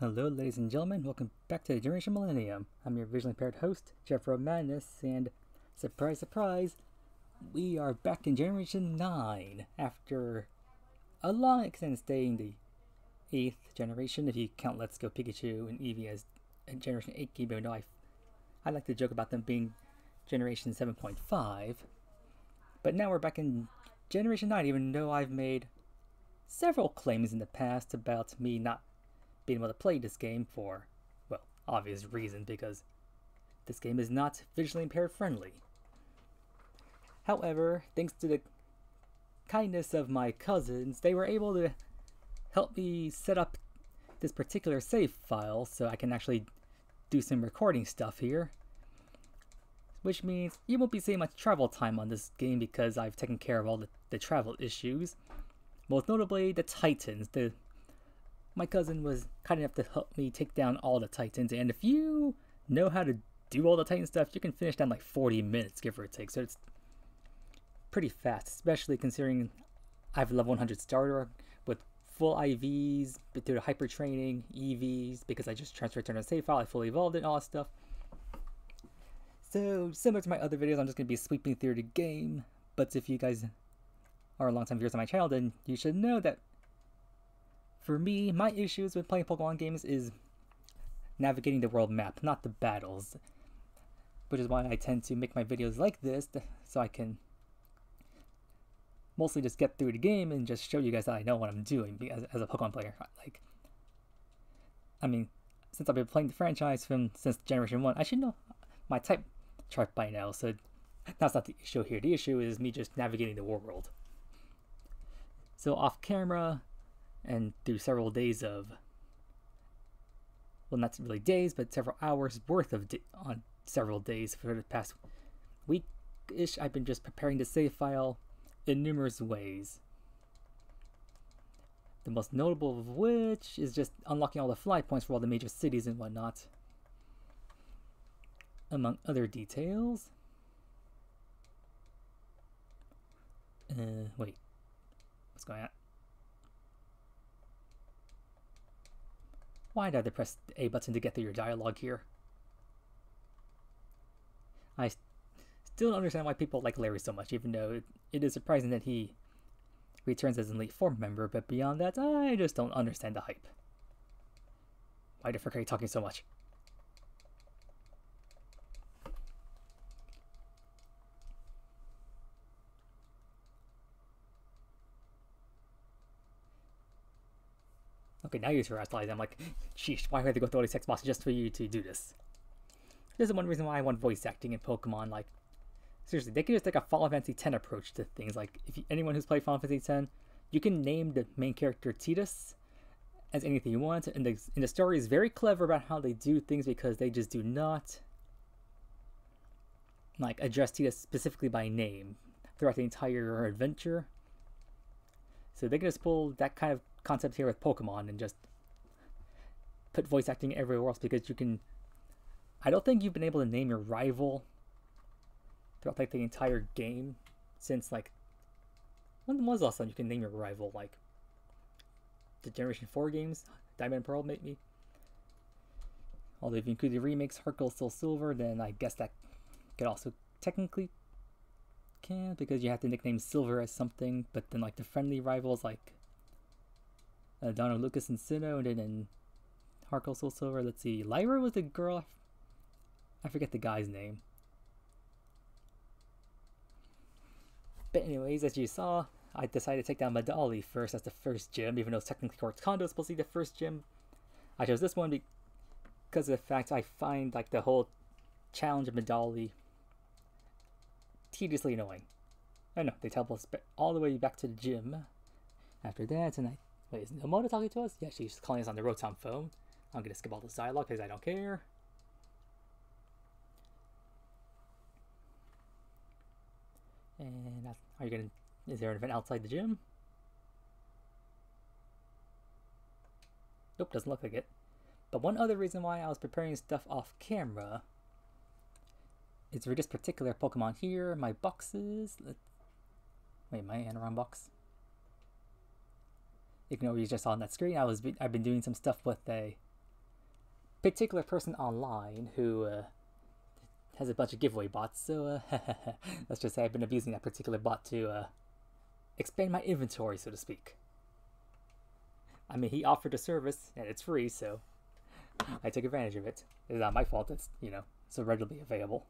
Hello, ladies and gentlemen. Welcome back to Generation Millennium. I'm your visually impaired host, Jeffro Madness, and surprise, surprise, we are back in Generation 9 after a long extended stay in the 8th generation, if you count Let's Go Pikachu and Eevee as a Generation 8 game, even though I like to joke about them being Generation 7.5. But now we're back in Generation 9, even though I've made several claims in the past about me not being able to play this game for, well, obvious reasons, because this game is not visually impaired friendly. However, thanks to the kindness of my cousins, they were able to help me set up this particular save file so I can actually do some recording stuff here. Which means you won't be seeing much travel time on this game because I've taken care of all the travel issues. Most notably, the Titans. My cousin was kind enough to help me take down all the Titans, and if you know how to do all the Titan stuff, you can finish down like 40 minutes, give or take, so it's pretty fast, especially considering I have a level 100 starter with full IVs, but through the hyper training, EVs, because I just transferred to a save file, I fully evolved it and all that stuff. So, similar to my other videos, I'm just going to be sweeping through the game, but if you guys are longtime viewers of my channel, then you should know that for me, my issues with playing Pokemon games is navigating the world map, not the battles. Which is why I tend to make my videos like this, so I can mostly just get through the game and just show you guys that I know what I'm doing as a Pokemon player. I mean, since I've been playing the franchise since Generation 1, I should know my type chart by now, so that's not the issue here. The issue is me just navigating the world. So off camera, and through several days of, well, not really days, but several hours worth of on several days for the past week-ish, I've been just preparing the save file in numerous ways. The most notable of which is just unlocking all the fly points for all the major cities and whatnot, among other details. Wait, what's going on? Why did I press the A button to get through your dialogue here? I still don't understand why people like Larry so much, even though it is surprising that he returns as an Elite Four member, but beyond that, I just don't understand the hype. Why the frick are you talking so much? Okay, now you're rationalizing. I'm like, sheesh, why would they go through all these text boxes just for you to do this? This is one reason why I want voice acting in Pokemon. Like, seriously, they could just take a Final Fantasy X approach to things. Like, anyone who's played Final Fantasy X, you can name the main character Tidus as anything you want, and the story is very clever about how they do things because they just do not like address Tidus specifically by name throughout the entire adventure. So they can just pull that kind of concept here with Pokemon and just put voice acting everywhere else, because you can. I don't think you've been able to name your rival throughout like the entire game since like, when was the last time you can name your rival? Like the Generation 4 games, Diamond and Pearl maybe. Although if you include the remakes, Heart Gold, Soul Silver, then I guess that could also technically can, because you have to nickname Silver as something, but then like the friendly rivals like Donna, Lucas, and Sinnoh, and then in Heart Gold, Soul Silver, let's see, Lyra was the girl, I forget the guy's name. But anyways, as you saw, I decided to take down Medali first as the first gym, even though technically Quartz Condo is supposed to be the first gym. I chose this one because of the fact I find like the whole challenge of Medali tediously annoying. I know, they teleport us all the way back to the gym after that, and wait, is Nomota talking to us? Yeah, she's calling us on the Rotom phone. I'm gonna skip all this dialogue because I don't care. And is there an event outside the gym? Nope, doesn't look like it. But one other reason why I was preparing stuff off camera is for this particular Pokemon here, my boxes. Wait, am I in the wrong box? Ignore what you just saw on that screen. I've been doing some stuff with a particular person online who has a bunch of giveaway bots, so let's just say I've been abusing that particular bot to expand my inventory, so to speak. I mean, he offered a service, and it's free, so I took advantage of it. It's not my fault, it's, you know, so readily available.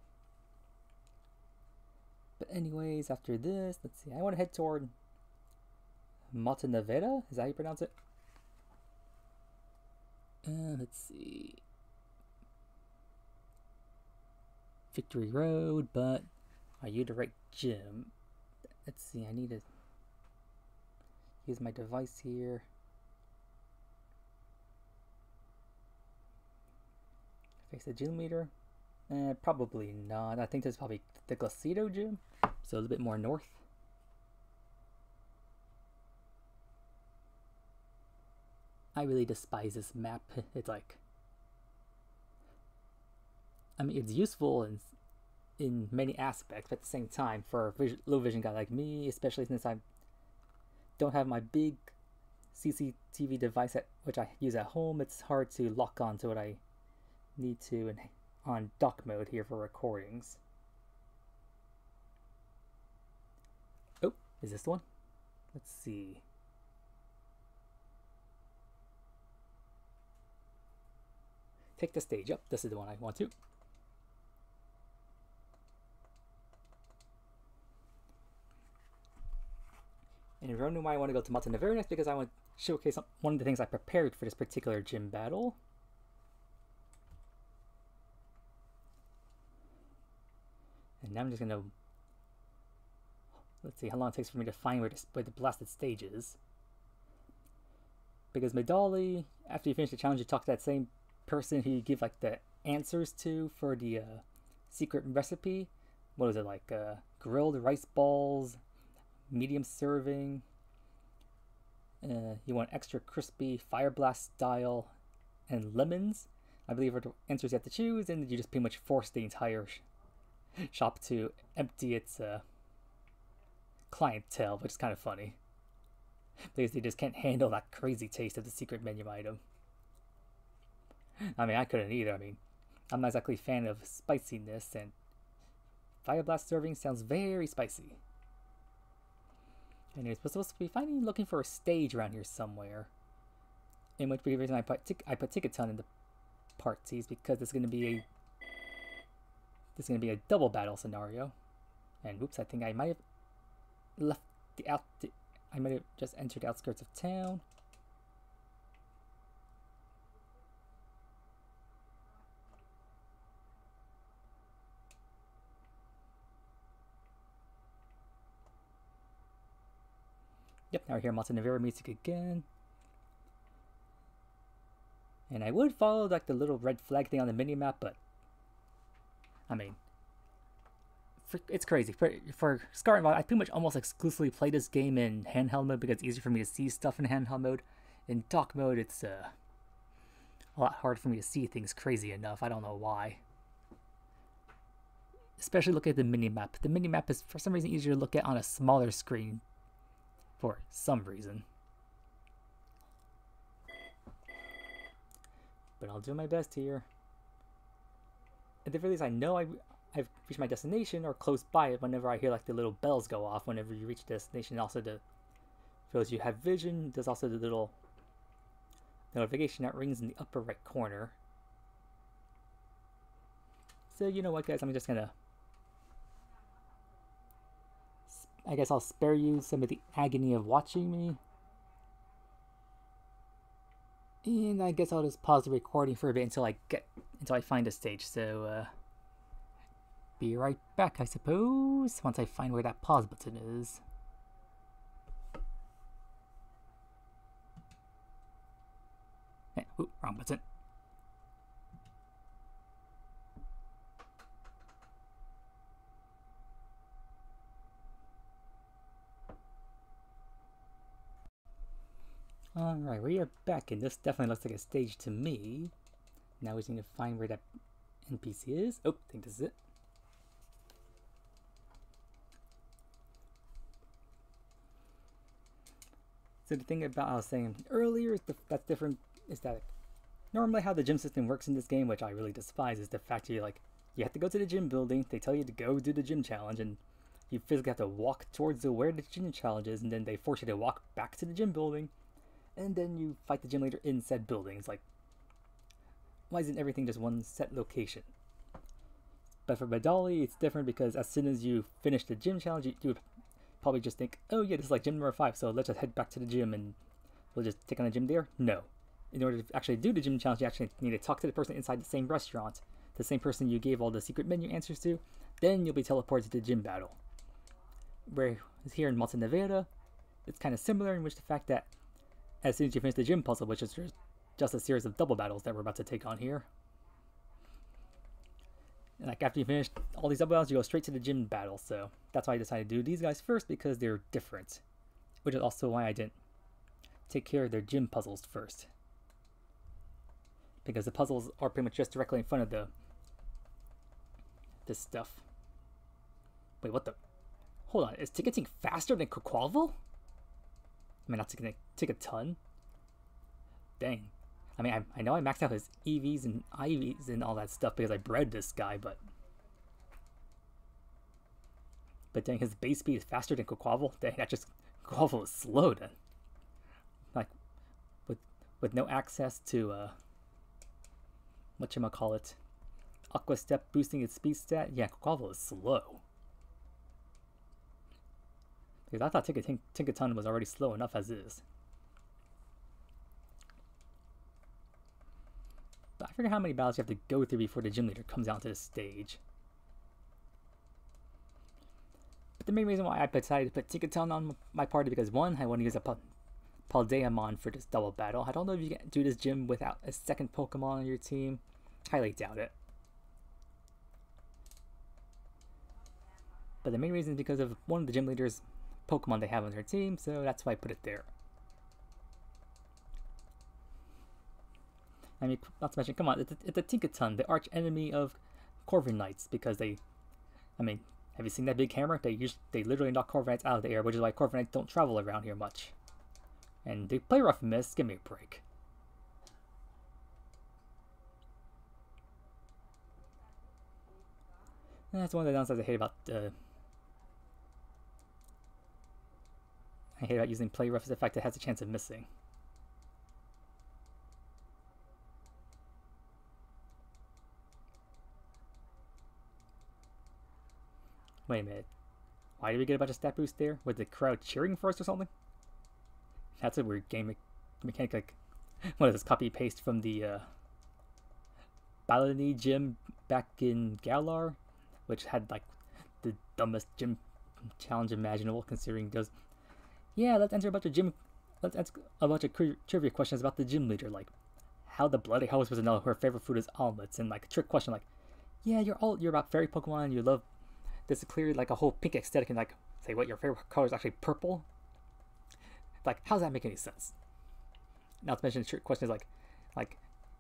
But anyways, after this, let's see, I want to head toward Montenevera? Is that how you pronounce it? Let's see. Victory Road, but are you the right gym? Let's see, I need to use my device here. Face the gym leader? Probably not. I think this is probably the Glacido gym, so a little bit more north. I really despise this map. It's like, I mean, it's useful in many aspects, but at the same time, for a low vision guy like me, especially since I don't have my big CCTV device which I use at home, it's hard to lock on to what I need to on dock mode here for recordings. Oh, is this the one? Let's see. Take the stage up. This is the one I want to. And if you're wondering why I want to go to Montenevera next, because I want to showcase one of the things I prepared for this particular gym battle. And now I'm just gonna, let's see how long it takes for me to find where the blasted stage is. Because Medali, after you finish the challenge, you talk to that same person who you give like the answers to for the secret recipe. What was it, like grilled rice balls, medium serving, you want extra crispy, fire blast style, and lemons, I believe, are the answers you have to choose, and you just pretty much force the entire shop to empty its clientele, which is kind of funny because they just can't handle that crazy taste of the secret menu item. I mean, I couldn't either. I mean, I'm not exactly a fan of spiciness, and fire blast serving sounds very spicy. Anyways, we're supposed to be looking for a stage around here somewhere. In which the reason I put Ticketon in the parties, because it's going to be a double battle scenario. And oops, I think I might have left I might have just entered the outskirts of town. Yep, now we're here, Montenevera music again. And I would follow like the little red flag thing on the minimap, but I mean, it's crazy. For Scar and Rod, I pretty much almost exclusively play this game in handheld mode because it's easier for me to see stuff in handheld mode. In dock mode, it's a lot harder for me to see things crazy enough. I don't know why. Especially look at the minimap. The minimap is for some reason easier to look at on a smaller screen. For some reason. But I'll do my best here. At the very least, I know I've reached my destination or close by it whenever I hear like the little bells go off whenever you reach the destination. Also, for those you have vision, there's also the little notification that rings in the upper right corner. So you know what, guys, I'm just gonna, I guess I'll spare you some of the agony of watching me. And I guess I'll just pause the recording for a bit until I find a stage. So be right back, I suppose, once I find where that pause button is. Ooh, wrong button. Alright, we are back, and this definitely looks like a stage to me. Now we just need to find where that NPC is. Oh, I think this is it. So the thing about I was saying earlier is that's different is that Normally how the gym system works in this game, which I really despise, is the fact that you have to go to the gym building, they tell you to go do the gym challenge, and you physically have to walk towards where the gym challenge is, and then they force you to walk back to the gym building, and then you fight the gym leader in said building. It's like, why isn't everything just one set location? But for Badali, it's different because as soon as you finish the gym challenge, you would probably just think, oh yeah, this is like gym number 5, so let's just head back to the gym and we'll just take on the gym there. No. In order to actually do the gym challenge, you actually need to talk to the person inside the same restaurant, the same person you gave all the secret menu answers to, then you'll be teleported to the gym battle. Where here in Malta Nevada, it's kind of similar in which the fact that as soon as you finish the gym puzzle, which is just a series of double battles that we're about to take on here, and like after you finish all these double battles, you go straight to the gym battle. So that's why I decided to do these guys first, because they're different, which is also why I didn't take care of their gym puzzles first, because the puzzles are pretty much just directly in front of this stuff. Wait, what the? Hold on, is ticketing faster than Quaquaval? I mean, not take a ton. Dang. I mean, I know I maxed out his EVs and IVs and all that stuff because I bred this guy, but dang, his base speed is faster than Quaquaval. Dang, Quaquaval is slow then. Like, with no access to whatchamacallit, Aqua Step boosting its speed stat. Yeah, Quaquaval is slow. Because I thought Tinkaton was already slow enough as is. But I forget how many battles you have to go through before the gym leader comes out to the stage. But the main reason why I decided to put Tinkaton on my party, because one, I want to use a Paldeamon for this double battle. I don't know if you can do this gym without a second Pokemon on your team. Highly doubt it. But the main reason is because of one of the gym leaders' Pokemon they have on their team, so that's why I put it there. I mean, not to mention, come on, it's a Tinkaton, the arch enemy of Corviknights, because they, I mean, have you seen that big hammer? They literally knock Corviknights out of the air, which is why Corviknights don't travel around here much. And they play rough and miss, give me a break. And that's one of the downsides I hate about using play rough, is the fact that it has a chance of missing. Wait a minute. Why did we get a bunch of stat boost there? Was the crowd cheering for us or something? That's a weird game mechanic. Like, what is this, copy paste from the Balinese gym back in Galar, which had like the dumbest gym challenge imaginable, considering those. Yeah, let's answer a bunch of trivia questions about the gym leader, like how the bloody hell was supposed to know her favorite food is omelets, and like a trick question like, yeah, you're about fairy Pokemon and you love this is clearly like a whole pink aesthetic, and like say what your favorite color is actually purple. Like, how does that make any sense? Not to mention trick questions like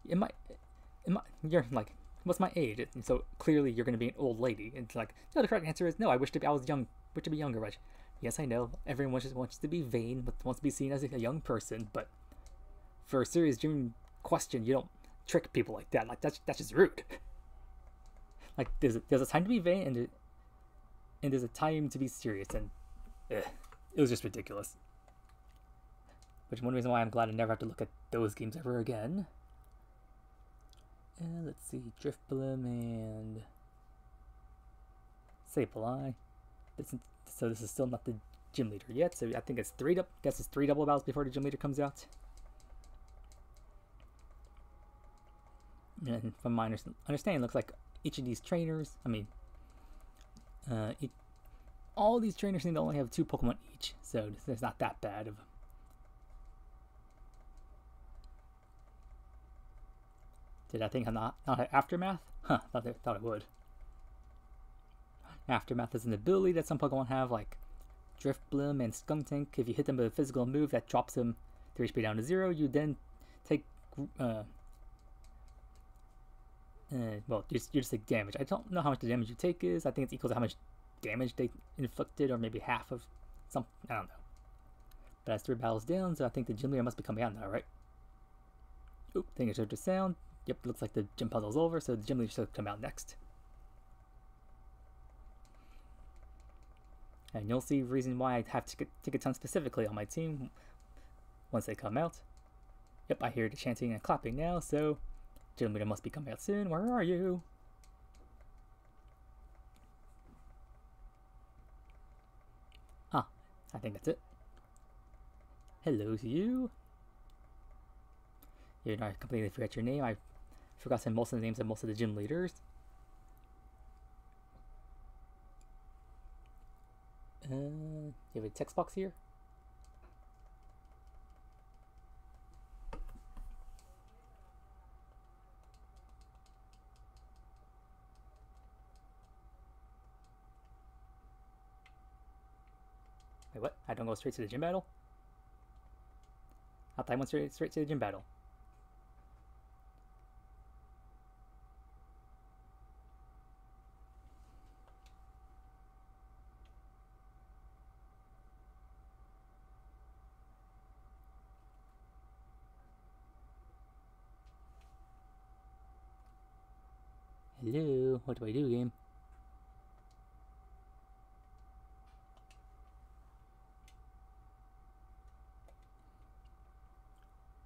you're like, what's my age? And so clearly you're gonna be an old lady, and it's like, no, the correct answer is no, I wish to be younger, Reg. Yes, I know, everyone wants to be vain, but wants to be seen as a young person, but for a serious gym question, you don't trick people like that. Like, that's just rude. Like, there's a time to be vain, and there's a time to be serious, and it was just ridiculous. Which is one reason why I'm glad I never have to look at those games ever again. And let's see, Driftblim and Sableye. So this is still not the gym leader yet. So I think it's three double battles before the gym leader comes out. And from my understanding, it looks like each of these trainers, all these trainers seem to only have 2 Pokemon each, so it's not that bad of. Did I think not have Aftermath? Huh, thought it would. Aftermath is an ability that some Pokemon have, like Driftblim and Skuntank. If you hit them with a physical move that drops them their HP down to 0, you then take well, you just take damage. I don't know how much the damage you take is. I think it's equal to how much damage they inflicted, or maybe half of some. I don't know. But that's 3 battles down, so I think the gym leader must be coming out now, right? Oop, think I heard the sound. Yep, looks like the gym puzzle's over, so the gym leader should come out next. And you'll see the reason why I have Pt01 specifically on my team once they come out. Yep, I hear the chanting and clapping now, so gym leader must be coming out soon. Where are you? Ah, I think that's it. Hello to you. You know, I completely forgot your name. I forgot some most of the names of most of the gym leaders. You have a text box here? Wait, what? I don't go straight to the gym battle? I thought I went straight to the gym battle. Hello, what do I do, game?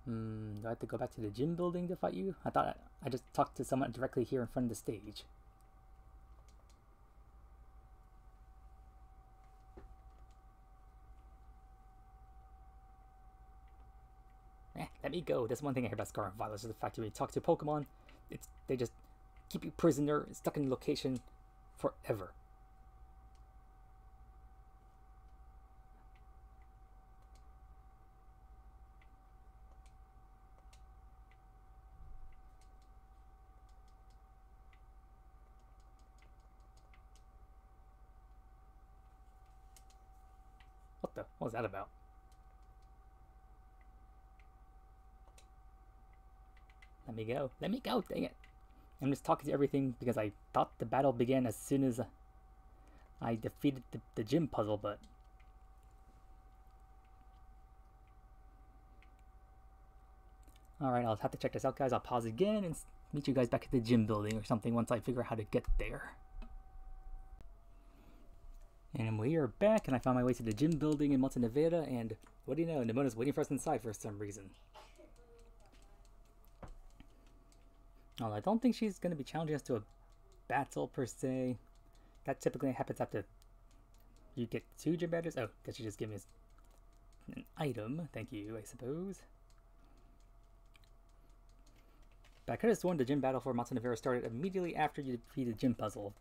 Do I have to go back to the gym building to fight you? I thought I just talked to someone directly here in front of the stage. Let me go. That's one thing I hear about Scar and Violet is the fact that when you talk to Pokemon, they just keep you prisoner, stuck in a location forever. What was that about? Let me go. Let me go, dang it. I'm just talking to everything because I thought the battle began as soon as I defeated the gym puzzle, but... Alright, I'll have to check this out, guys. I'll pause again and meet you guys back at the gym building or something once I figure out how to get there. And we are back, and I found my way to the gym building in Monte Nevada, and what do you know, Nemona's waiting for us inside for some reason. Well, I don't think she's going to be challenging us to a battle per se. That typically happens after you get 2 gym battles. Oh, did she just give me an item? Thank you, I suppose. But I could have sworn the gym battle for Monte Nevada started immediately after you defeat the gym puzzle.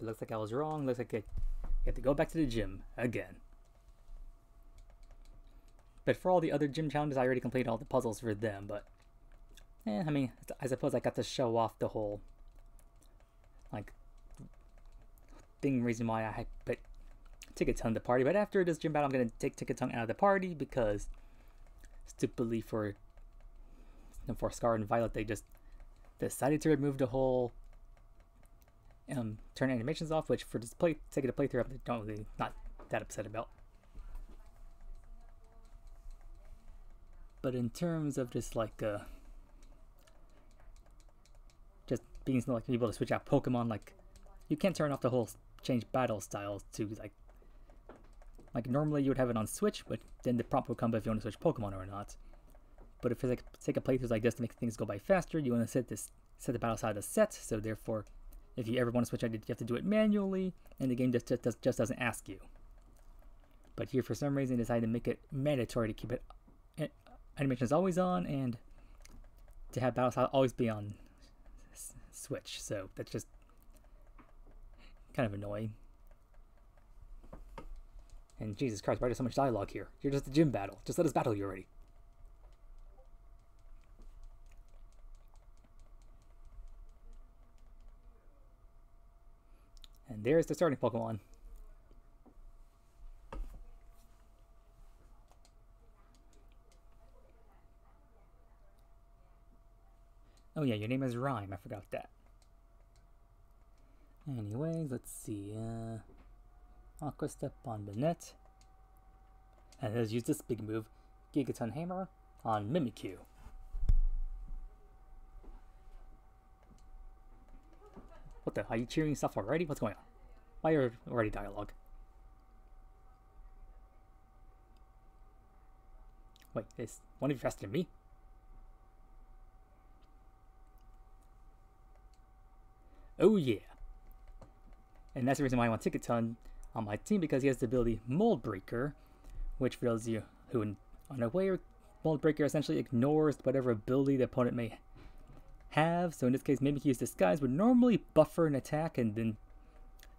It looks like I was wrong. Looks like you have to go back to the gym again. But for all the other gym challenges, I already completed all the puzzles for them, but... I mean, I suppose I got to show off the whole... like... reason why I had put Pt01 in the party. But after this gym battle, I'm going to take Pt01 out of the party because... stupidly for Scar and Violet, they just decided to remove the whole... turn animations off, which for this taking a playthrough, I'm don't really not that upset about. But in terms of just like just being like able to switch out Pokemon, like you can't turn off the whole change battle styles to like normally you would have it on Switch, but then the prompt will come if you want to switch Pokemon or not. But if it's like take a playthrough like this to make things go by faster, you want to set the battle style to set, so therefore if you ever want to switch out, you have to do it manually, and the game just doesn't ask you. But here, for some reason, decided to make it mandatory to keep it animations always on, and to have battle style always be on Switch. So that's just kind of annoying. And Jesus Christ, why there's so much dialogue here? You're just a gym battle. Just let us battle you already. And there's the starting Pokemon. Oh yeah, your name is Rhyme. I forgot that. Anyways, let's see. Aqua Step on Banette. And let's use this big move. Gigaton Hammer. on Mimikyu. What the? Are you cheering stuff already? What's going on? Why are already dialogue? Wait, is one of you faster than me? Oh yeah. And that's the reason why I want Ticketon on my team, because he has the ability Mold Breaker, which for those of you who are unaware, Mold Breaker essentially ignores whatever ability the opponent may have. So in this case, Mimikyu's Disguise would normally buffer an attack, and then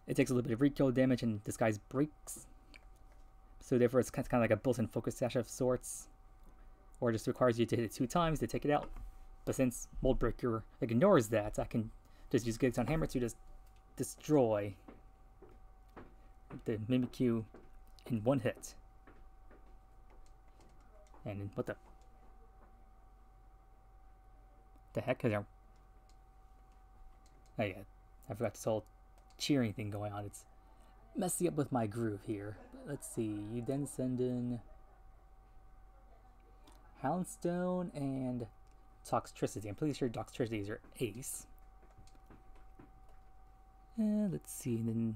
it takes a little bit of recoil damage and Disguise breaks. So therefore it's kind of like a built-in focus dash of sorts, or just requires you to hit it 2 times to take it out. But since Mold Breaker ignores that, I can just use Gigaton Hammer to just destroy the Mimikyu in 1 hit. And what the heck is there? Oh yeah, I forgot this whole cheering thing going on. It's messing up with my groove here. Let's see, you then send in Houndstone and Toxtricity. I'm pretty sure Toxtricity is your ace. Let's see, and then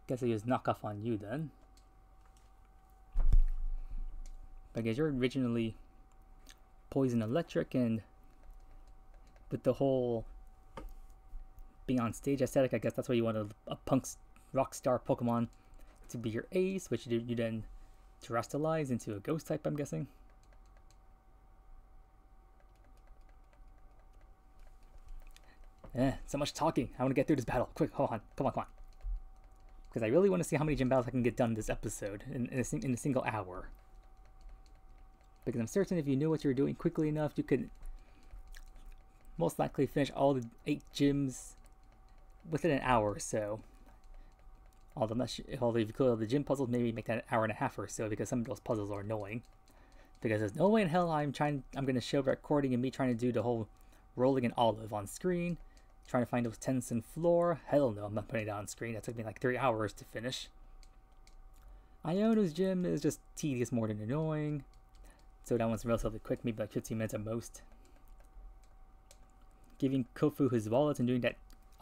guess I use knockoff on you then. But I guess you're originally Poison Electric, and with the whole being on stage aesthetic, I guess that's why you want a punk rock star Pokemon to be your ace, which you then terrestrialize into a ghost type, I'm guessing. So much talking. I want to get through this battle. Quick, hold on. Come on. Because I really want to see how many gym battles I can get done this episode in a single hour. Because I'm certain if you knew what you were doing quickly enough, you could most likely finish all the 8 gyms within an hour or so. Although if you clear all the gym puzzles, maybe make that an hour and a half or so, because some of those puzzles are annoying. Because there's no way in hell I'm going to show a recording of me trying to do the whole rolling an olive on screen, trying to find those tents and floor. Hell no, I'm not putting it on screen. That took me like 3 hours to finish. Iono's gym is just tedious more than annoying. So that one's relatively quick, maybe like 15 minutes at most. Giving Kofu his wallet and doing that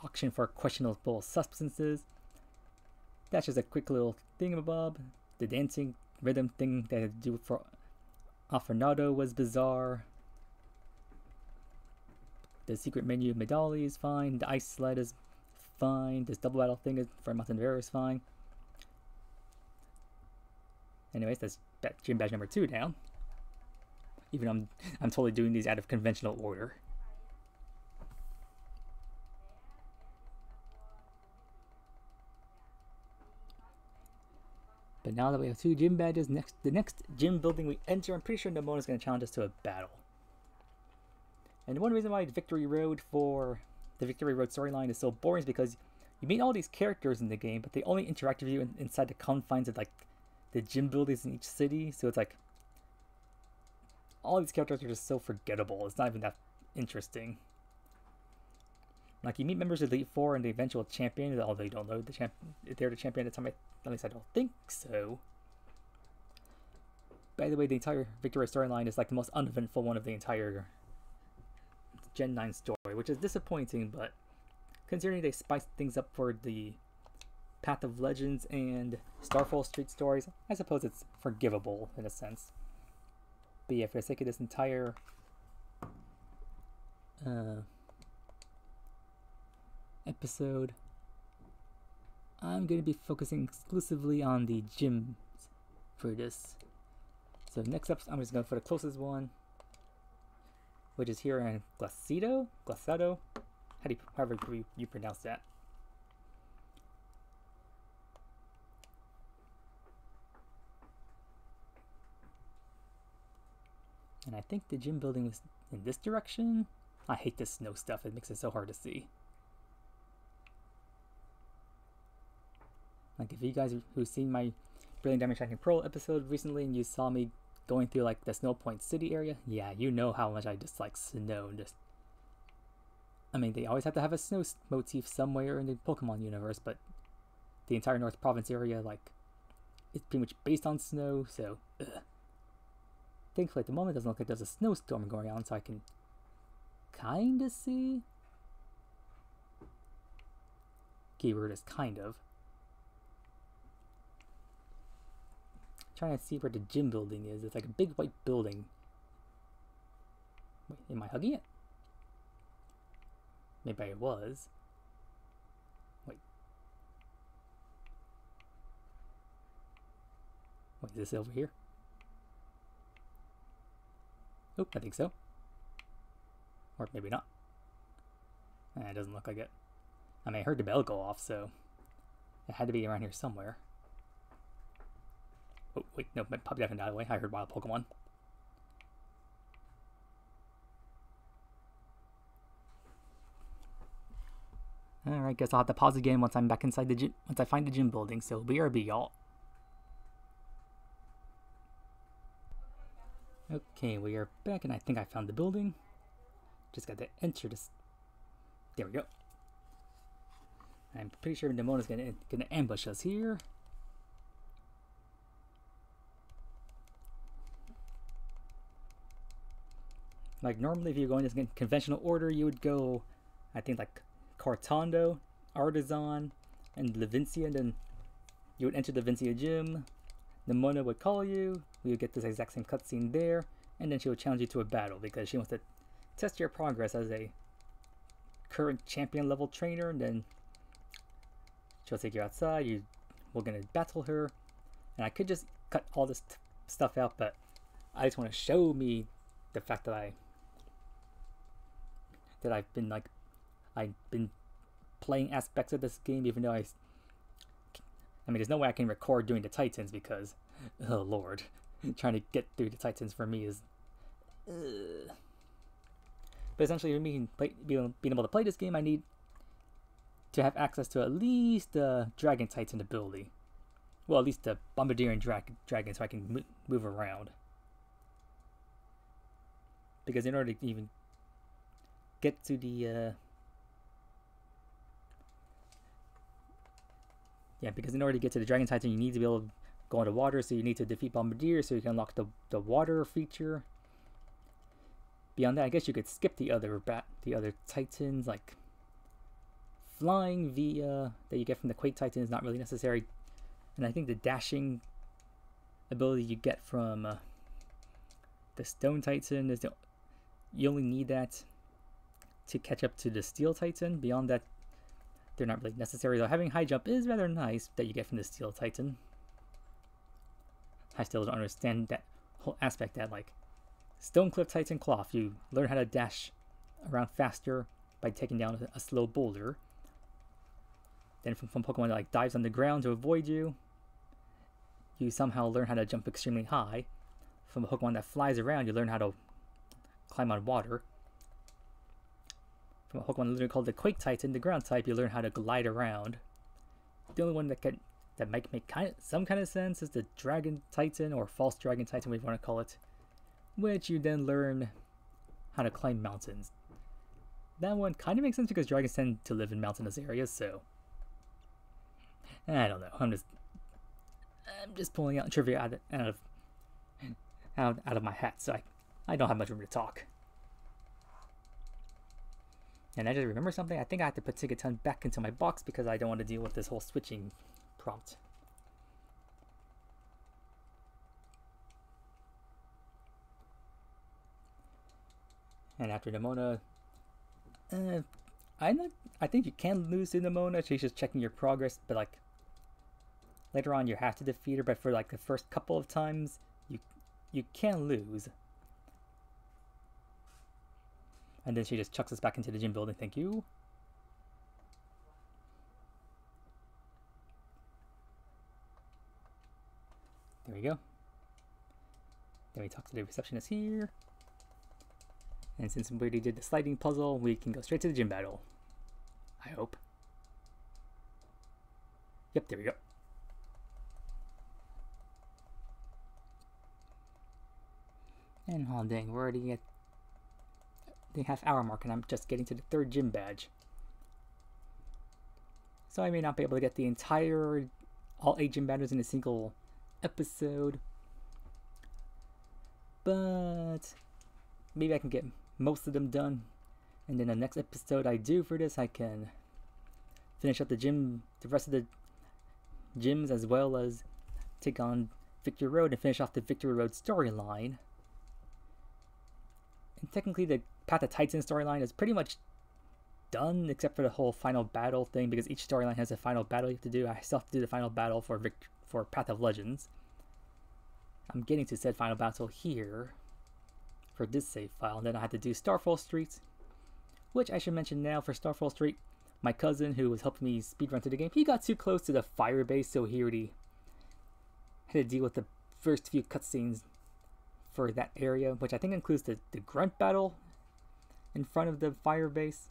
auction for questionable substances. That's just a quick little thingamabob. The dancing rhythm thing that I had to do for Afornado was bizarre. The secret menu of Medali is fine. The ice sled is fine. This double battle thing for Mountain Vera is fine. Anyways, that's gym badge number 2 down. Even though I'm totally doing these out of conventional order. But now that we have 2 gym badges, the next gym building we enter, I'm pretty sure Nemona's going to challenge us to a battle. And one reason why the Victory Road storyline is so boring is because you meet all these characters in the game, but they only interact with you inside the confines of like the gym buildings in each city. So it's like all these characters are just so forgettable. It's not even that interesting. Like you meet members of Elite Four and the eventual champion, although you don't know they're the champion at the time. At least I don't think so. By the way, the entire Victory storyline is like the most uneventful one of the entire Gen 9 story, which is disappointing, but considering they spiced things up for the Path of Legends and Starfall Street stories, I suppose it's forgivable in a sense. But yeah, for the sake of this entire episode, I'm going to be focusing exclusively on the gyms for this. So next up, I'm just going for the closest one, which is here in Glacido? However you pronounce that. And I think the gym building is in this direction. I hate this snow stuff, it makes it so hard to see. Like if you guys who've seen my Brilliant Diamond Shining Pearl episode recently and you saw me going through like the Snow Point City area, yeah, you know how much I dislike snow. I mean, they always have to have a snow motif somewhere in the Pokemon universe, but the entire North Province area, like, it's pretty much based on snow, so, ugh. thankfully at the moment it doesn't look like there's a snowstorm going on, so I can kind of see. Keyword is kind of. Trying to see where the gym building is. It's like a big white building. Wait, am I hugging it? Maybe I was. Wait. Wait, is this over here? Oh, I think so. Or maybe not. It doesn't look like it. I mean, I heard the bell go off, so it had to be around here somewhere. Oh, wait, no, my puppy definitely died away. I heard wild Pokemon. Alright, guess I'll have to pause again once I'm back inside the gym, once I find the gym building, so BRB, y'all. Okay, we are back, and I think I found the building. Just got to enter this. There we go. I'm pretty sure Nemona's gonna ambush us here. Like normally, if you go in this conventional order, you would go, I think, like Cartondo, Artisan, and Levincia, and then you would enter the Levincia gym. Nemona would call you. We would get this exact same cutscene there, and then she would challenge you to a battle because she wants to test your progress as a current champion level trainer. And then she'll take you outside. We're gonna battle her, and I could just cut all this stuff out, but I just want to show me the fact that I've been playing aspects of this game, even though I mean, there's no way I can record doing the Titans because, oh lord, trying to get through the Titans for me is. But essentially, for me being able to play this game, I need to have access to at least the Dragon Titan ability. Well, at least the Bombardier and Dragon, so I can move around. Because in order to even get to the because in order to get to the Dragon Titan, you need to be able to go into water, so you need to defeat Bombardier so you can unlock the water feature. Beyond that, I guess you could skip the other Titans, like flying via that you get from the Quake Titan is not really necessary, and I think the dashing ability you get from the Stone Titan is you only need that to catch up to the Steel Titan. Beyond that, they're not really necessary, though having high jump is rather nice that you get from the Steel Titan. I still don't understand that whole aspect that, like, Stonecliff Titan Cloth, you learn how to dash around faster by taking down a slow boulder. Then from Pokemon that like dives on the ground to avoid you, you somehow learn how to jump extremely high. From a Pokemon that flies around, you learn how to climb on water. From a Pokemon literally called the Quake Titan, the ground type, you learn how to glide around. The only one that might make some kind of sense is the Dragon Titan, or False Dragon Titan, whatever you want to call it, which you then learn how to climb mountains. That one kind of makes sense because dragons tend to live in mountainous areas, so I don't know. I'm just pulling out trivia out of my hat, so I don't have much room to talk. And I just remember something. I think I have to put Tigaton back into my box because I don't want to deal with this whole switching prompt. And after Nemona, I think you can lose to Nemona. She's just checking your progress, but like later on you have to defeat her. But for like the first couple of times, you can lose. And then she just chucks us back into the gym building. Thank you. There we go. Then we talk to the receptionist here. And since we already did the sliding puzzle, we can go straight to the gym battle. I hope. Yep, there we go. And oh dang, we're already at the half-hour mark, and I'm just getting to the 3rd gym badge. So I may not be able to get the all 8 gym badges in a single episode. but maybe I can get most of them done, and then the next episode I do for this, I can finish up the rest of the gyms, as well as take on Victory Road and finish off the Victory Road storyline. And technically the Path of Titan storyline is pretty much done, except for the whole final battle thing, because each storyline has a final battle you have to do. I still have to do the final battle for Path of Legends. I'm getting to said final battle here for this save file, and then I had to do Starfall Street, which I should mention now. For Starfall Street, my cousin, who was helping me speedrun through the game, he got too close to the fire base, so he already had to deal with the first few cutscenes for that area, which I think includes the grunt battle in front of the fire base.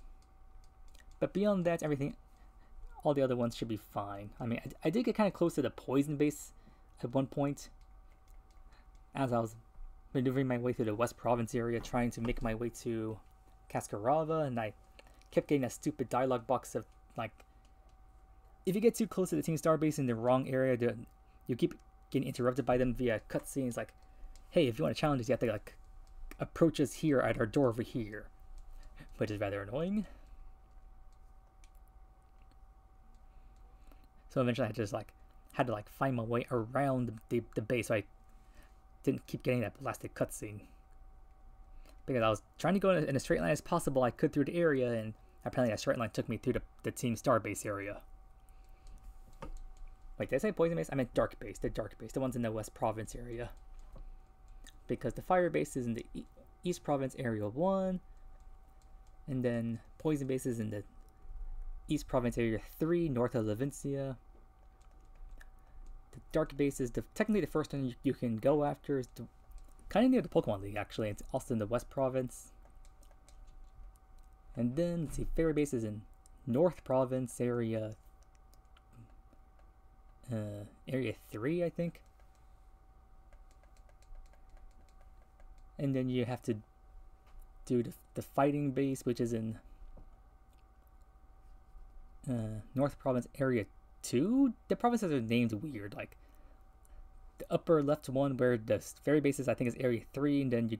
But beyond that, all the other ones should be fine. I mean, I did get kind of close to the poison base at one point, as I was maneuvering my way through the West Province area, trying to make my way to Cascarava, and I kept getting that stupid dialogue box of, like, if you get too close to the Team Star base in the wrong area, you keep getting interrupted by them via cutscenes, like, hey, if you want to challenge us, you have to, like, approach us here at our door over here, which is rather annoying. So eventually I just had to find my way around the base, so I didn't keep getting that blasted cutscene. Because I was trying to go in a straight line as possible I could through the area, and apparently that straight line took me through the Team Star base area. Wait, did I say poison base? I meant dark base, the ones in the West Province area. Because the fire base is in the East Province Area 1, and then poison base is in the East Province Area 3, north of Levincia. The dark base is technically the first one you can go after. Is kind of near the Pokemon League, actually. It's also in the West Province. And then, let's see, fairy base is in North Province Area 3, I think. And then you have to do the fighting base, which is in North Province Area 2. The provinces are named weird, like the upper left one where the fairy base is, I think, is Area 3, and then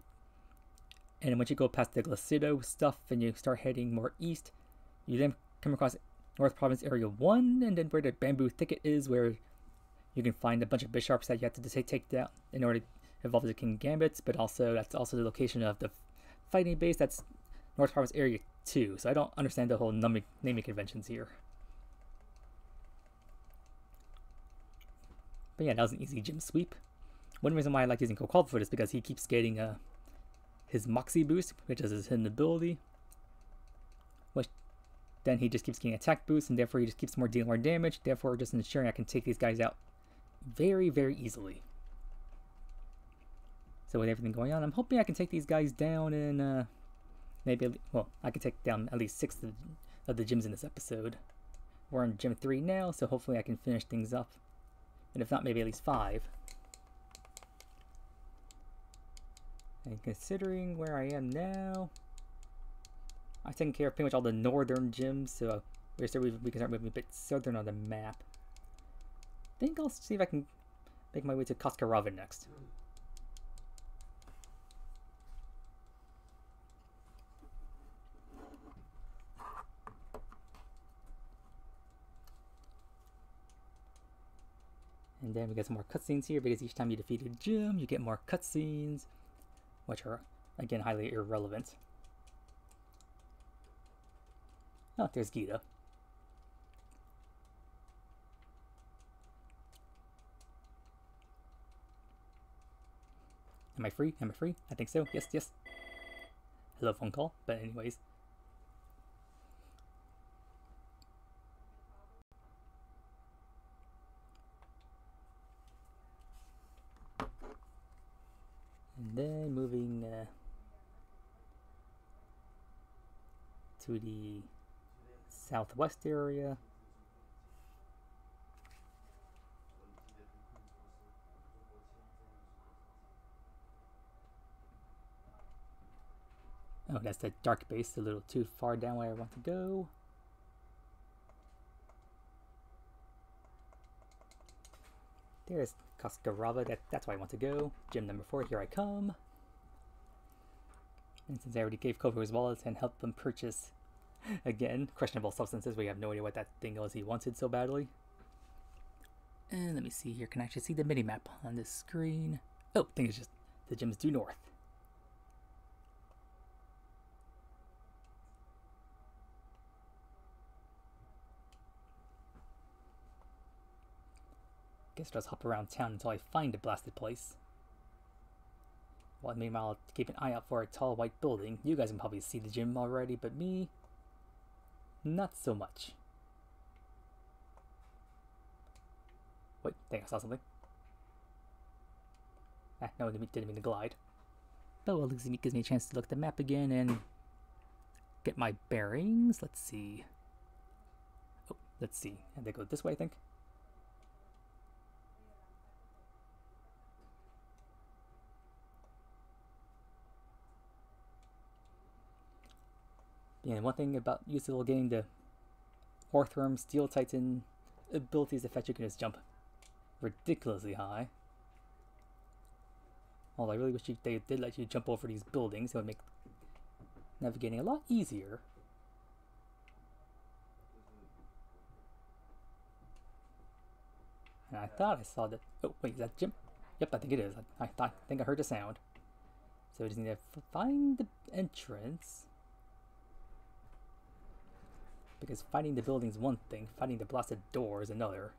once you go past the Glacido stuff and you start heading more east, you then come across North Province Area 1, and then where the bamboo thicket is, where you can find a bunch of bishops that you have to take down in order to evolve the King Gambits, but also that's also the location of the fighting base. That's North Province Area 2, so I don't understand the whole naming conventions here. But yeah, that was an easy gym sweep. One reason why I like using Kokolford is because he keeps getting his Moxie boost, which is his hidden ability, which then he just keeps getting attack boost, and therefore he just keeps dealing more damage, therefore just ensuring I can take these guys out very, very easily. So with everything going on, I'm hoping I can take these guys down in I can take down at least 6 of the gyms in this episode. We're in Gym 3 now, so hopefully I can finish things up. And if not, maybe at least 5. And considering where I am now, I've taken care of pretty much all the northern gyms, so we can start moving a bit southern on the map. I think I'll see if I can make my way to Cascarava next. And then we get some more cutscenes here, because each time you defeat a gym, you get more cutscenes, which are, again, highly irrelevant. Oh, there's Gita. Am I free? Am I free? I think so. Yes, yes. Hello, phone call. But anyways. And then moving to the southwest area. Oh, that's the dark base, a little too far down where I want to go. There's Cascarava, that's where I want to go. Gym number 4, here I come. And since I already gave Kofu his wallet and helped him purchase, again, questionable substances, we have no idea what that thing was he wanted so badly. And let me see here, can I actually see the mini-map on this screen? Oh, I think it's just the gym's due north. Guess I'll just hop around town until I find the blasted place. Well, meanwhile, I'll keep an eye out for a tall white building. You guys can probably see the gym already, but me, not so much. Wait, I think I saw something. Ah, no, it didn't mean to glide. But well, it gives me a chance to look at the map again and get my bearings. Let's see. Oh, let's see. And they go this way, I think. Yeah, and one thing about useful getting the Orthworm Steel Titan abilities, the fact you can just jump ridiculously high. Although I really wish they did let you jump over these buildings. It would make navigating a lot easier. And I thought I saw that. Oh, wait, is that Jim? Yep, I think it is. I think I heard the sound. So we just need to find the entrance. Because fighting the building is one thing, fighting the blasted door is another.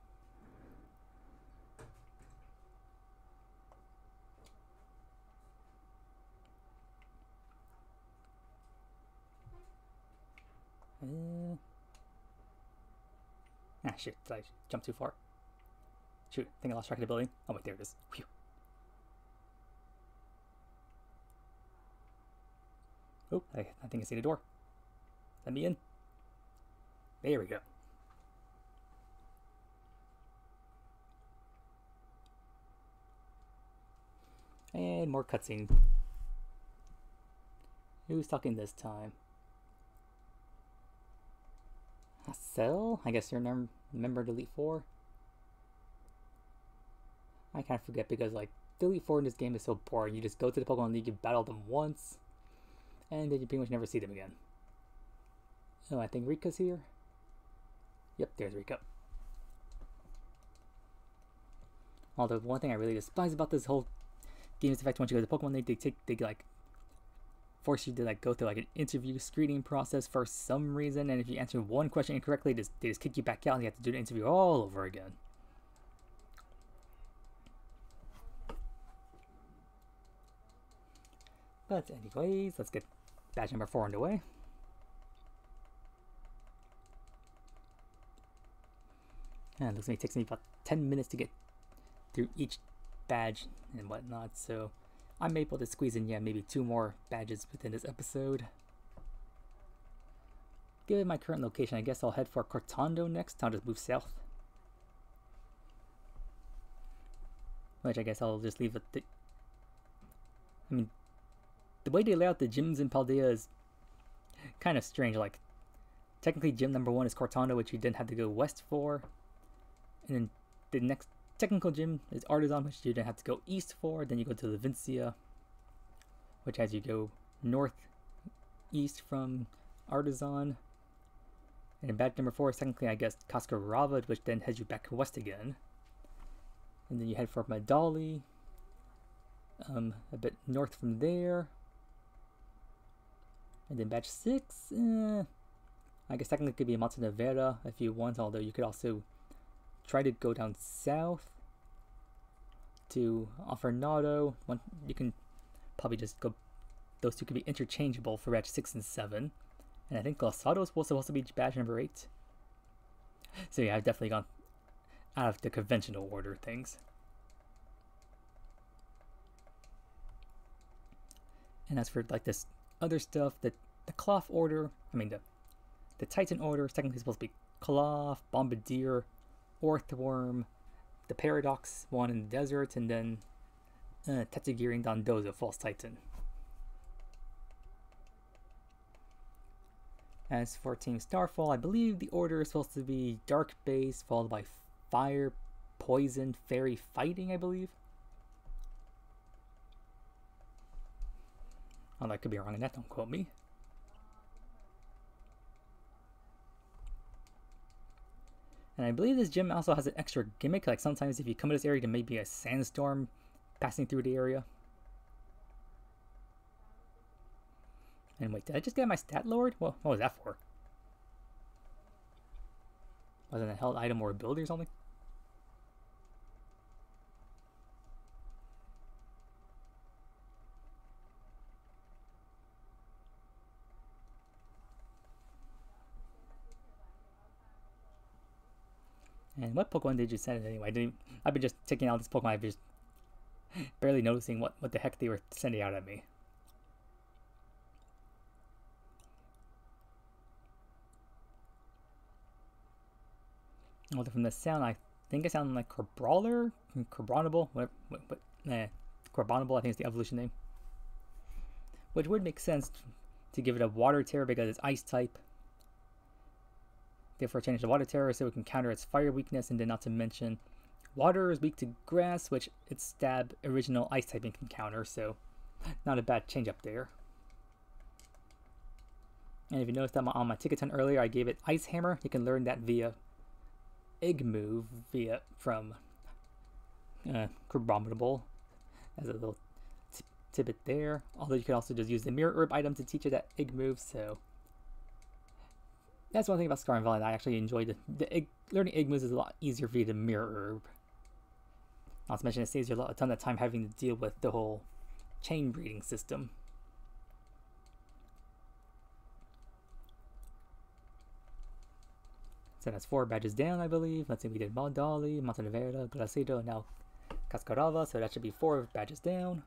Shit, did I jump too far? Shoot, I think I lost track of the building. Oh wait, there it is. Phew. Oh, I think I see the door. Let me in. There we go. And more cutscene. Who's talking this time? Hassel? I guess you're a member of Elite 4? I kind of forget because, like, the Elite 4 in this game is so boring. You just go to the Pokemon League, you battle them once, and then you pretty much never see them again. Oh, I think Rika's here. Yep, there's Rika. Although one thing I really despise about this whole game is the fact once you go to Pokemon League, they like force you to like go through like an interview screening process for some reason, and if you answer one question incorrectly, they just kick you back out and you have to do the interview all over again. But anyways, let's get badge number 4 underway. And it looks like it takes me about 10 minutes to get through each badge and whatnot, so I'm able to squeeze in, yeah, maybe 2 more badges within this episode. Given my current location, I guess I'll head for Cortando next. I'll just move south. Which I guess I'll just leave it. I mean, the way they lay out the gyms in Paldea is kind of strange. Like, technically gym number 1 is Cortando, which you didn't have to go west for. And then the next technical gym is Artisan, which you didn't have to go east for. Then you go to Levincia, which has you go northeast from Artisan. And then badge number 4 is technically, I guess, Cascarava, which then heads you back west again. And then you head for Medali, a bit north from there. And then badge 6, I guess technically it could be Montenevera if you want, although you could also try to go down south to Offernato. You can probably just go, those two could be interchangeable for badge 6 and 7. And I think Glosado is supposed to be badge number 8. So yeah, I've definitely gone out of the conventional order things. And as for like this other stuff, the Cloth order, I mean the Titan order is technically supposed to be Cloth, Bombardier, Orthworm, the Paradox one in the desert, and then Tatsugiri and Dondozo, False Titan. As for Team Starfall, I believe the order is supposed to be Dark Base, followed by Fire, Poison, Fairy, Fighting, I believe. Although I could be wrong on that, don't quote me. And I believe this gym also has an extra gimmick, like sometimes if you come to this area, there may be a sandstorm passing through the area. And wait, did I just get my stat lowered? What was that for? Wasn't it a held item or ability or something? And what Pokemon did you send it anyway? I've been just taking out this Pokemon. I've just barely noticing what the heck they were sending out at me. Well, from the sound, I think it sounded like Corbrawler, Corbronable, Corbonable, I think is the evolution name. Which would make sense to give it a Water Terror because it's Ice type. Therefore, change the Water Terror so it can counter its Fire weakness, and then not to mention, Water is weak to Grass, which its Stab original Ice typing can counter, so not a bad change up there. And if you noticed that on my Ticketon earlier, I gave it Ice Hammer. You can learn that via Egg move from Corbomable as a little tidbit there. Although you can also just use the Mirror Herb item to teach you that Egg move, so that's one thing about Scar and Valley that I actually enjoyed. Learning Egg moves is a lot easier via the Mirror Herb. Not to mention it saves you a ton of time having to deal with the whole chain breeding system. So that's 4 badges down, I believe. Let's see, we did Mondali, Montenevera, Glacido, and now Cascarava, so that should be 4 badges down.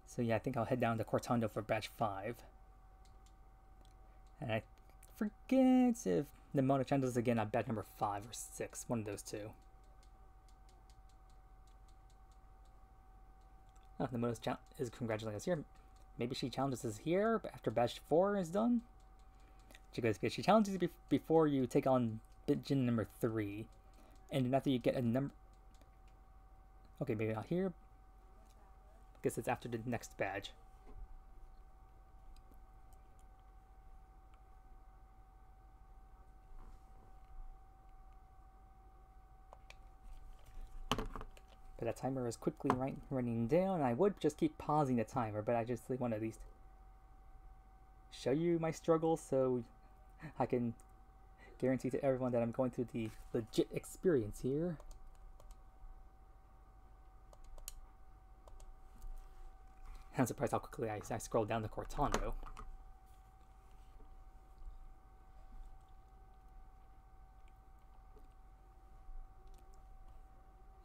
So yeah, I think I'll head down to Cortando for badge 5. And I forget if the Monochan does again at badge number 5 or 6, one of those two. Oh, the Monochan is congratulating us here. Maybe she challenges us here after badge 4 is done? She challenges you before you take on gym number 3, and then after you get a number. Okay, maybe not here. I guess it's after the next badge. But that timer is quickly running down, and I would just keep pausing the timer, but I just want to at least show you my struggles so I can guarantee to everyone that I'm going through the legit experience here. I'm surprised how quickly I scrolled down to Cortando.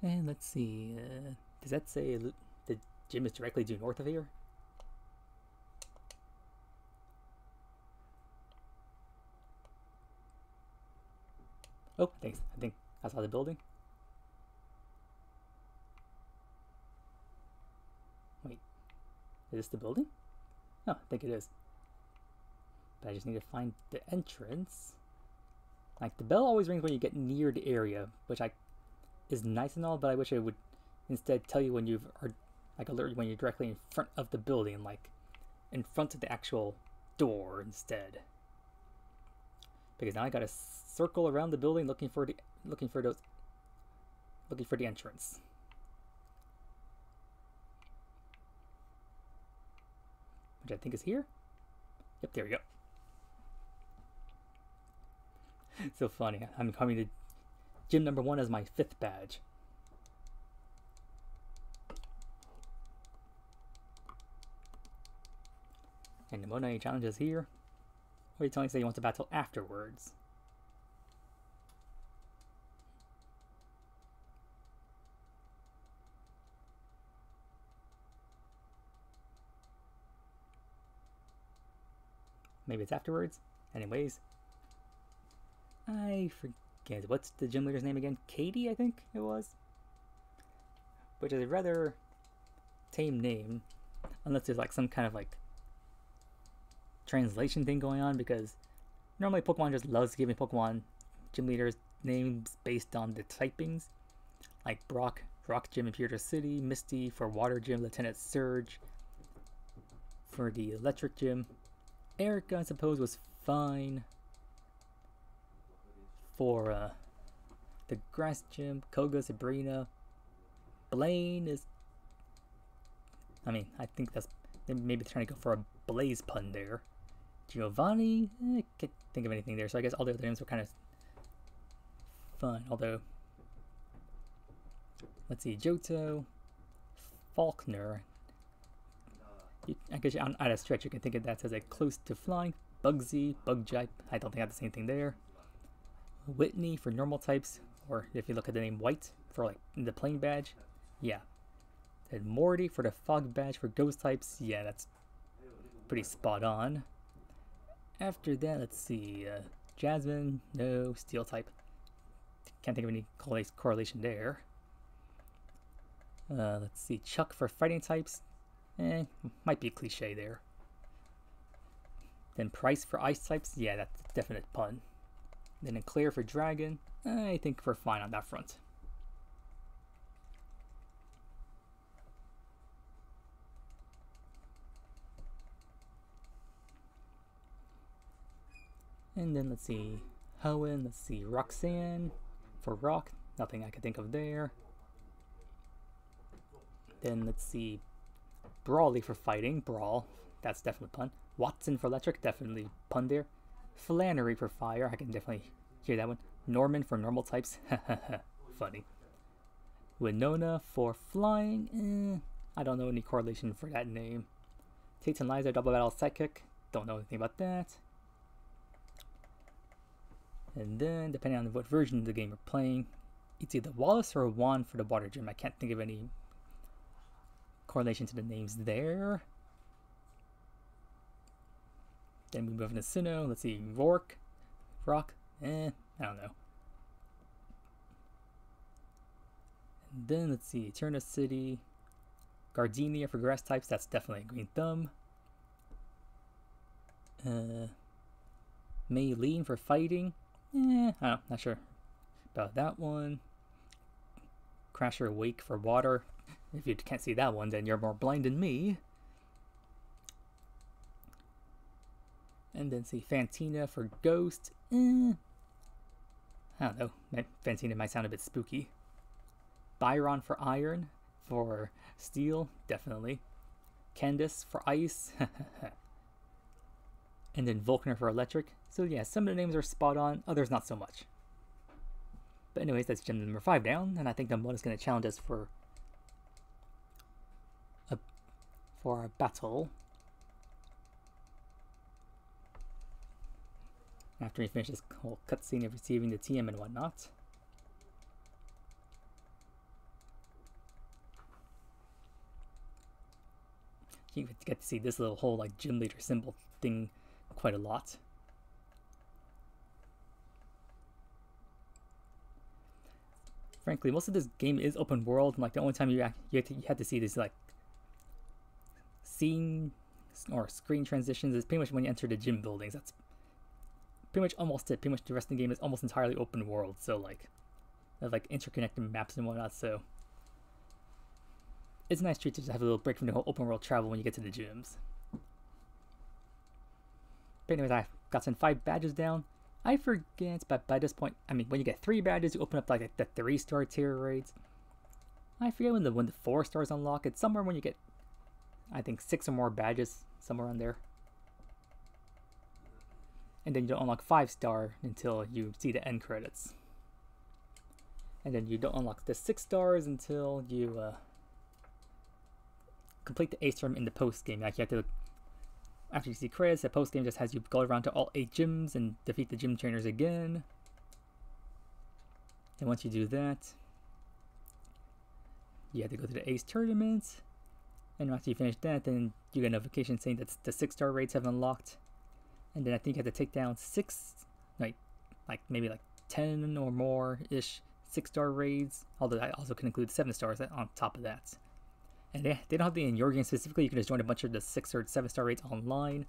And let's see, does that say the gym is directly due north of here? Oh, thanks. I think I saw the building. Wait, is this the building? Oh, I think it is. But I just need to find the entrance. Like, the bell always rings when you get near the area, which is nice and all, but I wish it would instead tell you when alert you when you're directly in front of the building, like in front of the actual door instead. Because now I gotta circle around the building looking for the entrance. Which I think is here. Yep, there we go. So funny. I'm coming to gym number 1 as my 5th badge. And the Monet challenge is here. Or are you telling us that you want to battle afterwards? Maybe it's afterwards. Anyways, I forget. What's the gym leader's name again? Katie, I think it was? Which is a rather tame name. Unless there's like some kind of like translation thing going on, because normally Pokemon just loves giving Pokemon gym leaders names based on the typings. Like Brock, Rock Gym in Pewter City, Misty for Water Gym, Lieutenant Surge For the electric gym, Erica, I suppose, was fine. For the grass gym, Koga, Sabrina, Blaine is... I mean, I think that's... maybe trying to go for a Blaze pun there. Giovanni, can't think of anything there, so I guess all the other names were kind of fun, although... Let's see, Johto, Faulkner. I guess on a stretch you can think of that as a close to flying. Bugsy, Bugjipe, I don't think I have the same thing there. Whitney for normal types, or if you look at the name White for like the plain badge, yeah. And Morty for the fog badge for ghost types, yeah, that's pretty spot on. After that, let's see, Jasmine, no, steel type. Can't think of any correlation there. Let's see, Chuck for fighting types, might be a cliche there. Then Price for ice types, yeah, that's a definite pun. Then Claire for dragon, I think we're fine on that front. And then let's see, Hoenn, let's see, Roxanne for rock, nothing I can think of there. Then let's see, Brawly for fighting, brawl, that's definitely pun. Watson for electric, definitely pun there. Flannery for fire, I can definitely hear that one. Norman for normal types, funny. Winona for flying, I don't know any correlation for that name. Tate and Liza double battle psychic, don't know anything about that. And then, depending on what version of the game you're playing, it's either Wallace or Juan for the water gym. I can't think of any correlation to the names there. Then we move into Sinnoh. Let's see, Rock, I don't know. And then let's see, Eterna City, Gardenia for grass types. That's definitely a green thumb. Maylene for fighting. I don't know, not sure about that one. Crasher Wake for water. If you can't see that one, then you're more blind than me. And then see Fantina for ghost. I don't know. Fantina might sound a bit spooky. Byron for iron. For steel, definitely. Candace for ice. And then Volkner for electric. So yeah, some of the names are spot on, others not so much. But anyways, that's gym number 5 down, and I think number 1 is going to challenge us for a battle. After we finish this whole cutscene of receiving the TM and whatnot. You get to see this little whole like gym leader symbol thing quite a lot. Frankly, most of this game is open world, and like the only time you have to see these like scene or screen transitions is pretty much when you enter the gym buildings. That's pretty much almost it. Pretty much the rest of the game is almost entirely open world, so like they have like interconnected maps and whatnot. So it's a nice treat to just have a little break from the whole open world travel when you get to the gyms. But anyways, I've gotten 5 badges down. I forget, but by this point, I mean, when you get 3 badges, you open up like the 3-star tier raids. I forget when the 4 stars unlock. It's somewhere when you get, I think, 6 or more badges, somewhere on there. And then you don't unlock 5-star until you see the end credits. And then you don't unlock the 6 stars until you complete the ace room in the post game. Like you have to. After you see credits, the post game just has you go around to all 8 gyms and defeat the gym trainers again. And once you do that, you have to go to the Ace tournament. And after you finish that, then you get a notification saying that the 6-star raids have unlocked. And then I think you have to take down 6, like maybe like 10 or more ish 6-star raids. Although that also can include 7 stars on top of that. And they don't have the in your game specifically. You can just join a bunch of the 6 or 7-star raids online.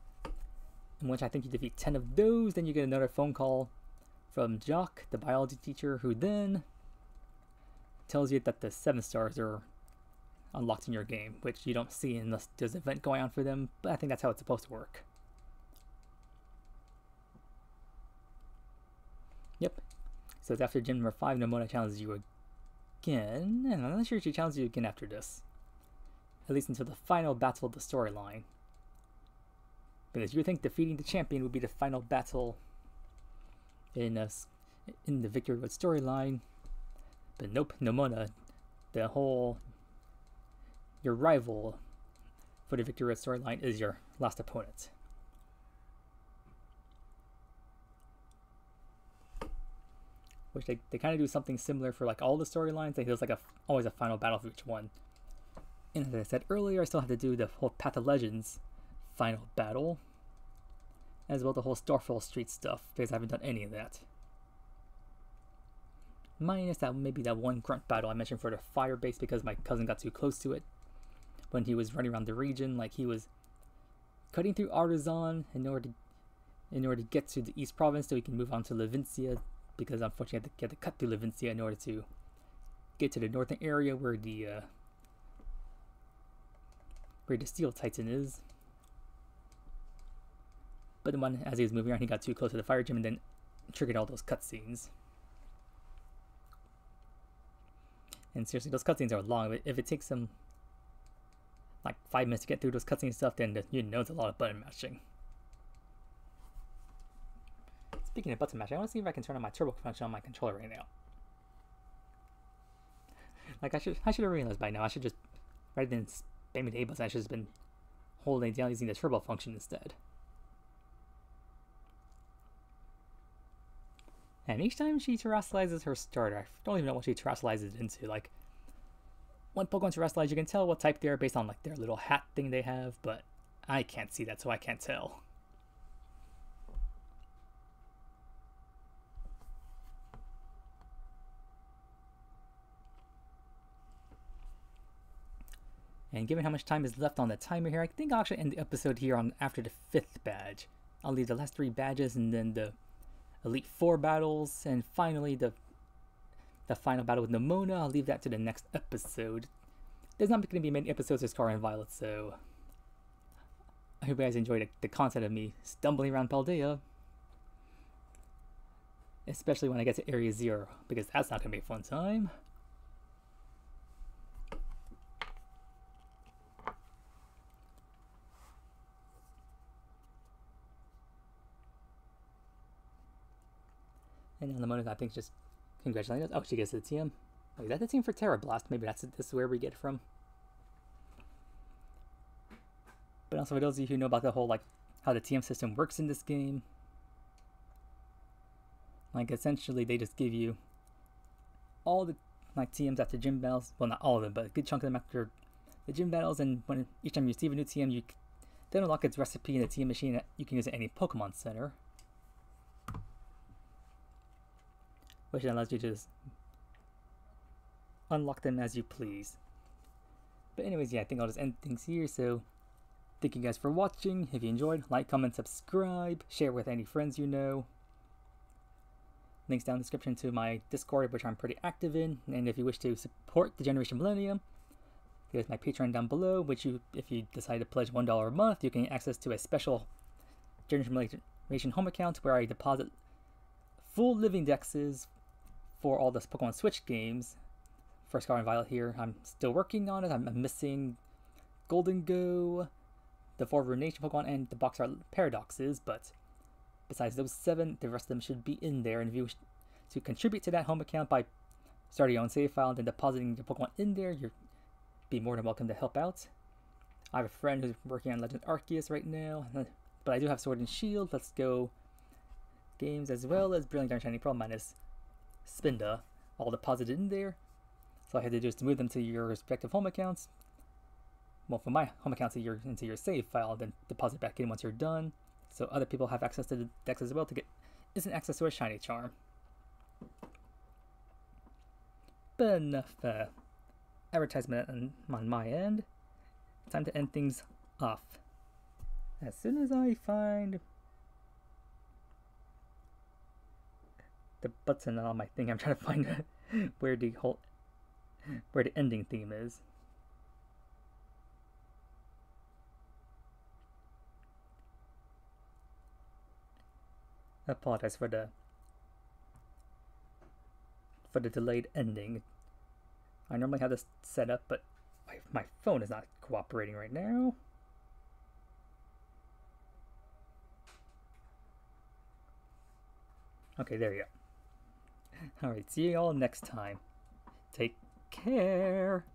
And once I think you defeat 10 of those, then you get another phone call from Jock, the biology teacher, who then tells you that the 7 stars are unlocked in your game, which you don't see unless there's an event going on for them, but I think that's how it's supposed to work. Yep. So it's after gym number 5, Nomona challenges you again, and I'm not sure if she challenges you again after this. At least until the final battle of the storyline. Because you would think defeating the champion would be the final battle in the Victory Road storyline, but nope, Nomona, your rival for the Victory Road storyline is your last opponent. Which they kind of do something similar for like all the storylines. There's like always a final battle for each one. And as I said earlier, I still have to do the whole Path of Legends final battle, as well as the whole Starfall Street stuff, because I haven't done any of that. Minus that maybe that one grunt battle I mentioned for the fire base, because my cousin got too close to it when he was running around the region. Like he was cutting through Artisan in order to get to the East Province so he can move on to Levincia, because unfortunately you had to cut through Levincia in order to get to the northern area where the Steel Titan is. But then as he was moving around, he got too close to the fire gym and then triggered all those cutscenes. And seriously, those cutscenes are long, but if it takes them like 5 minutes to get through those cutscene stuff, then you know it's a lot of button mashing. Speaking of button mashing, I want to see if I can turn on my turbo function on my controller right now. Like I should have realized by now. I should just, rather than spamming the A button, I should have been holding it down using the turbo function instead. And each time she terrestrializes her starter, I don't even know what she terrestrializes it into. Like, when Pokemon terrestrialize, you can tell what type they are based on like their little hat thing they have, but I can't see that, so I can't tell. And given how much time is left on the timer here, I think I'll actually end the episode here on after the 5th badge. I'll leave the last 3 badges and then the Elite 4 battles, and finally the final battle with Nomona. I'll leave that to the next episode. There's not going to be many episodes of Scarlet and Violet, so I hope you guys enjoyed the content of me stumbling around Paldea. Especially when I get to Area 0, because that's not going to be a fun time. And on the Nomona, I think just congratulating us. Oh, she gets the TM. Oh, is that the team for Terra Blast? Maybe this is where we get it from. But also for those of you who know about the whole, like, how the TM system works in this game. Like, essentially, they just give you all the, like, TMs after gym battles. Well, not all of them, but a good chunk of them after the gym battles. And when each time you receive a new TM, you then unlock its recipe in the TM machine that you can use at any Pokemon Center. Which allows you to just unlock them as you please. But anyways, yeah, I think I'll just end things here. So thank you guys for watching. If you enjoyed, like, comment, subscribe, share with any friends you know. Links down in the description to my Discord, which I'm pretty active in. And if you wish to support the Generation Millennium, there's my Patreon down below, which if you decide to pledge $1 a month, you can get access to a special Generation Millennium home account where I deposit full living dexes for all the Pokemon Switch games. For Scarlet and Violet here, I'm still working on it. I'm missing Golden Go, the 4 Ruination Pokemon, and the Box Art Paradoxes, but besides those 7, the rest of them should be in there. And if you wish to contribute to that home account by starting your own save file and then depositing your Pokemon in there, you'll be more than welcome to help out. I have a friend who's working on Legend Arceus right now, but I do have Sword and Shield, Let's Go games, as well as Brilliant Diamond Shining Pearl minus Spinda, all deposited in there. So all I had to do is to move them to your respective home accounts. Well, from my home account into your save file, then deposit back in once you're done. So other people have access to the decks as well to get instant access to a shiny charm. But enough advertisement on my end. Time to end things off. As soon as I find the button on my thing, I'm trying to find where the ending theme is. I apologize for the delayed ending. I normally have this set up, but my phone is not cooperating right now. Okay, there you go. Alright, see you all next time. Take care.